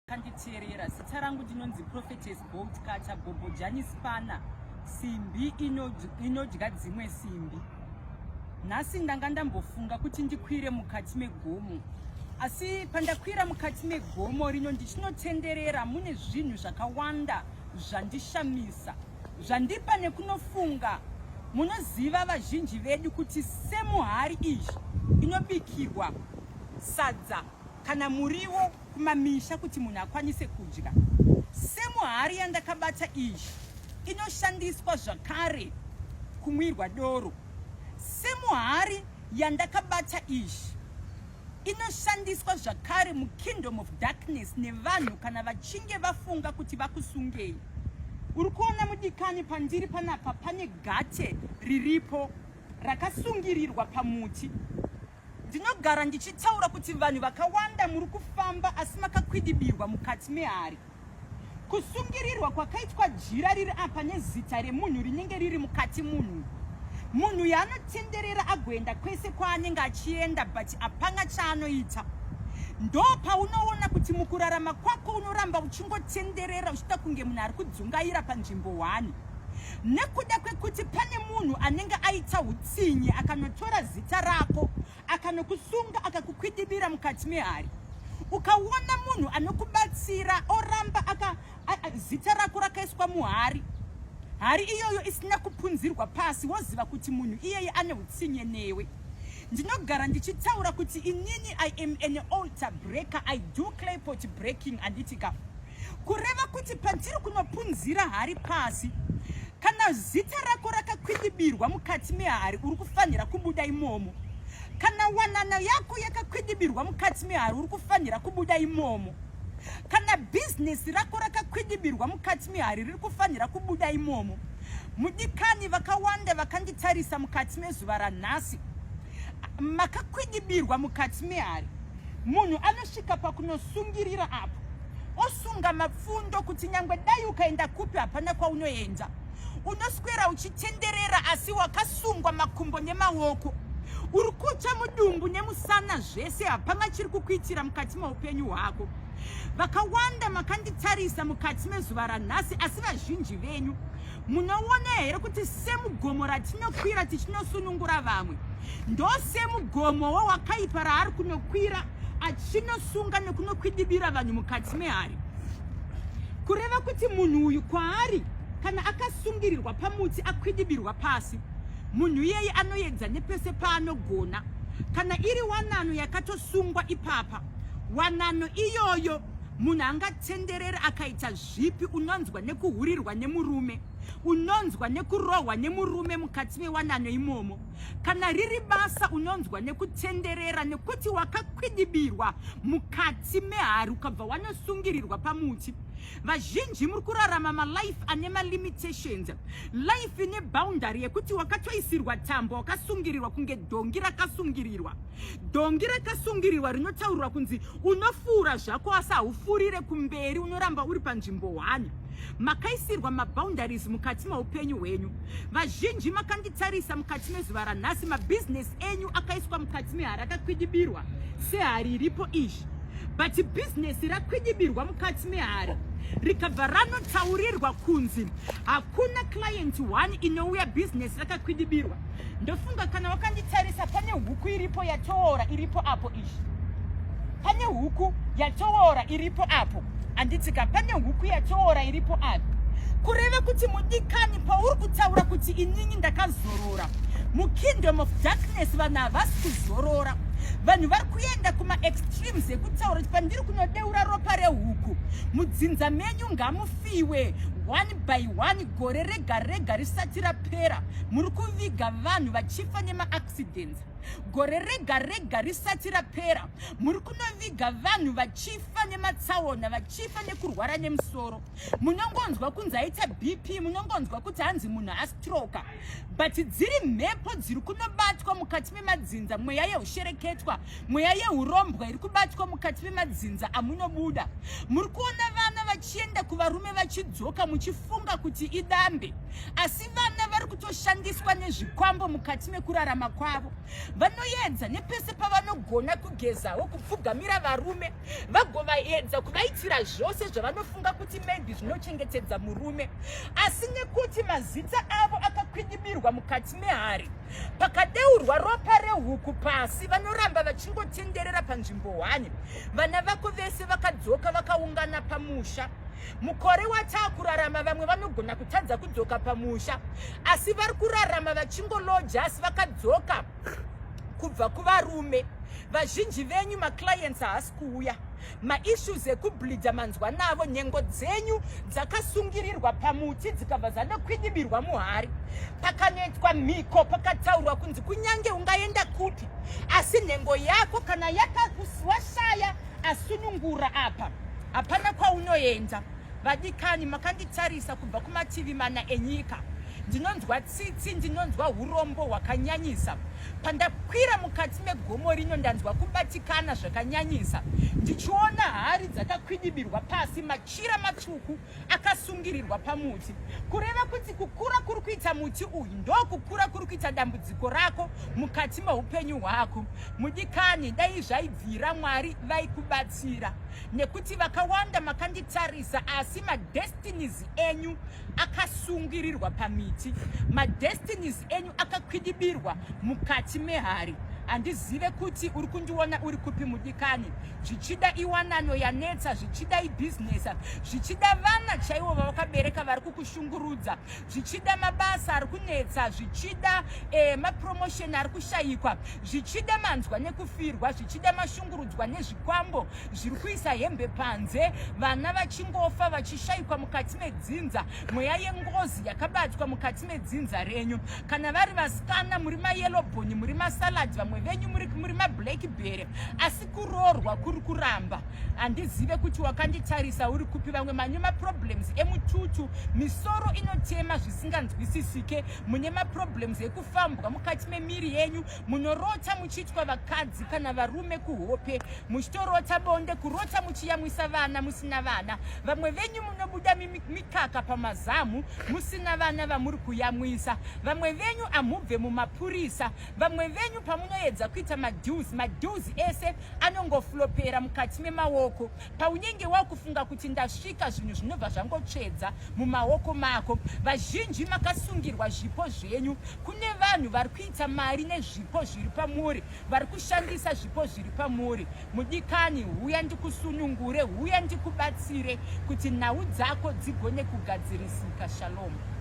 Kanditerera zita rangu ndinonzi Prophetess Boltcutter bobojani spana simbi inodya dzimwe simbi. Nhasi ndanga ndambofunga kuti ndikwire mukati megomo, asi pandakwira mukati megomo rino ndichinotenderera mune zvinhu zvakawanda zvandishamisa zvandipa nekunofunga. Munoziva vazhinji vedu kuti semuhari izvi inobikirwa sadza kana muriwo kumamisha kuti munhu akwanise kudya. Semuhari yandakabata izvi inoshandiswa zvakare kumwirwa doro. Semuhari yandakabata izvi inoshandiswa zvakare mukingdom of darkness nevanhu kana vachinge vafunga kuti vakusungei. Uri kuona mudikani pandiri panapa pane gate riripo rakasungirirwa pamuti. Ndinogara ndichitaura kuti vanhu vakawanda muri kufamba asi makakwidibirwa mukati mehari. Kusungirirwa kwakaitwa jira riri apa nezita remunhu rinenge riri mukati munhu. Munhu yaanotenderera agoenda kwese kwaanenge achienda but hapana chaanoita. Ndo paunoona kuti mukurarama kwako unoramba uchingotenderera uchida kunge munhu ari kudzungaira panzvimbo 1. Nekuda kwekuti pane munhu anenge aita utsinye akanotora zita rako akanokusunga akakukwidibira mukati mehari. Ukaona munhu anokubatsira oramba zita rako rakaiswa muhari, hari iyoyo isina kupunzirwa pasi, woziva kuti munhu iyeye ane utsinye newe. Ndinogara ndichitaura kuti inini I am an altar breaker, I do clay pot breaking anditika. Kureva kuti pandiri kunopunzira hari pasi, kana zita rako rakakwidibirwa mukati mehari uri kufanira kubuda imomo. Kana wanana yako yakakwidibirwa mukati mehari uri kufanira kubuda imomo. Kana business rako rakakwidibirwa mukati mehari riri kufanira kubuda imomo. Mudikani vakawanda vakanditarisa mukati mezuva ranhasi makakwidibirwa mukati mehari. Munhu anosvika pakunosungirira apo osunga mapfundo kuti nyangwe dai ukaenda kupi hapana kwaunoenda. Unoswera uchitenderera asi wakasungwa makumbo nemaoko. Uri kucha mudumbu nemusana zvese hapana chiri kukuitira mukati meupenyu hwako. Vakawanda makanditarisa mukati mezuva ranhasi asi vazhinji venyu munoona here kuti semugomo ratinokwira tichinosunungura vamwe ndo semugomowo wakaipa raari kunokwira achinosunga nekunokwidibira vanhu mukati mehari. Kureva kuti munhu uyu kwaari kana akasungirirwa pamuti akwidibirwa pasi, munhu iyeye anoedza nepese paanogona. Kana iri wanano yakatosungwa ipapa, wanano iyoyo munhu angatenderera akaita zvipi, unonzwa nekuhurirwa nemurume, unonzwa nekurohwa nemurume mukati mewanano imomo. Kana riri basa unonzwa nekutenderera nekuti wakakwidibirwa mukati mehari ukabva wanosungirirwa pamuti. Vazhinji muri kurarama malife ane malimitations, life ine boundary yekuti wakatoisirwa tambo wakasungirirwa kunge dongi rakasungirirwa. Dongi rakasungirirwa rinotaurwa kunzi unofura zvako asi haufurire kumberi, unoramba uri panzvimbo 1. Makaisirwa maboundaries mukati meupenyu hwenyu. Vazhinji makanditarisa mukati mezuva ranhasi mabusiness enyu akaiswa mukati mehari akakwidibirwa sehari iripo izvi. But business rakwidibirwa mukati mehari rikabva ranotaurirwa kunzi hakuna client 1 inouya business rakakwidibirwa. Ndofunga kana wakanditarisa pane huku iripo yatoora iripo apo izvi. Pane huku yatoora iripo apo. Anditika pane huku yatoora iripo apo. Kureva kuti mudikani pauri kutaura kuti inini ndakazorora. Mukingdom of darkness vanhu havasi kuzorora. Vanhu vari kuenda kuma extremes ekutaura kuti pandiri kunodeura ropa rehuku mudzinza menyu ngamufiwe 1 by 1 gore rega rega risati rapera. Muri kuviga vanhu vachifa nemaaccidents gore rega rega risati rapera. Muri kunoviga vanhu vachifa nematsaona, vachifa nekurwara nemusoro. Munongonzwa kunzi aita BP, munongonzwa kuti hanzi munhu astroka, but dziri mhepo dziri kunobatwa mukati memadzinza. Mweya yeushereketwa, mweya yeurombwa iri kubatwa mukati memadzinza amunobuda. Muri kuona vana muchienda kuvarume vachidzoka muchifunga kuti idambe, asi vana vari kutoshandiswa nezvikwambo mukati mekurarama kwavo. Vanoedza nepese pavanogona kugezawo kupfugamira varume, vagovaedza kuvaitira zvose zvavanofunga kuti maybe zvinochengetedza murume, asi nekuti mazita avo akakwidibirwa mukati mehari, pakadeurwa ropa rehuku pasi, vanoramba vachingotenderera panzvimbo 1. Vana vako vese vakadzoka vakaungana pamusha. Mukore watakurarama vamwe vanogona kutadza kudzoka pamusha, asi vari kurarama vachingoloja, asi vakadzoka kubva kuvarume. Vazhinji venyu maclients haasi kuuya. Maissues ekubleeda manzwa navo, nhengo dzenyu dzakasungirirwa pamuti dzikabva dzanokwidibirwa muhari. Pakanoitwa mhiko, pakataurwa kunzi kunyange ungaenda kupi, asi nhengo yako kana yakawashaya asunungura apa, hapana kwaunoenda. Vadikani, makanditarisa kubva kumativi mana enyika. Ndinonzwa tsitsi, ndinonzwa urombo hwakanyanyisa. Pandakwira mukati megomo rino ndanzwa kubatikana zvakanyanyisa. Ndichiona hari dzakakwidibirwa pasi, machira matsvuku akasungirirwa pamuti. Kureva kuti kukura kuri kuita muti uyu ndokukura kuri kuita dambudziko rako mukati meupenyu hwako. Mudikani, dai zvaibvira Mwari vaikubatsira. Nekuti vakawanda makanditarisa, asi madestinies enyu akasungirirwa pamiti. Madestinies enyu akakwidibirwa mukati mehari. Andizive kuti uri kundiona uri kupi mudikani. Zvichida iwanano yanetsa, zvichida ibusiness, zvichida vana chaivo vavakabereka vari kukushungurudza, zvichida mabasa ari kunetsa, zvichida mapromotion ari kushayikwa, zvichida manzwa nekufirwa, zvichida mashungurudzwa nezvikwambo zviri kuisa hembe panze, vana vachingofa vachishayikwa mukati medzinza, mweya yengozi yakabatwa mukati medzinza renyu. Kana vari vasikana muri mayellow-bone, muri masalad, vamwe venyu muri mablackberry, asi kuroorwa kuri kuramba. Andizive kuti wakanditarisa uri kupi. Vamwe mane maproblems emututu, misoro inotema zvisinganzwisisike, mune maproblems ekufambwa mukati memiri yenyu, munorota muchitwa vakadzi kana varume kuhope, muchitorota bonde, kurota muchiyamwisa vana musina vana. Vamwe venyu munobuda mikaka pamazamu musina vana vamuri kuyamwisa. Vamwe venyu amubve mumapurisa. Vamwe venyu pamunoedza kuita madues ese anongoflopera mukati memaoko. Paunenge wakufunga kuti ndasvika, zvinhu zvinobva zvangotsvedza mumaoko mako. Vazhinji makasungirwa zvipo zvenyu. Kune vanhu vari kuita mari nezvipo zviri pamuri, vari kushandisa zvipo zviri pamuri. Mudikani, huya ndikusunungure, huya ndikubatsire kuti nhau dzako dzigone kugadzirisika. Shalom.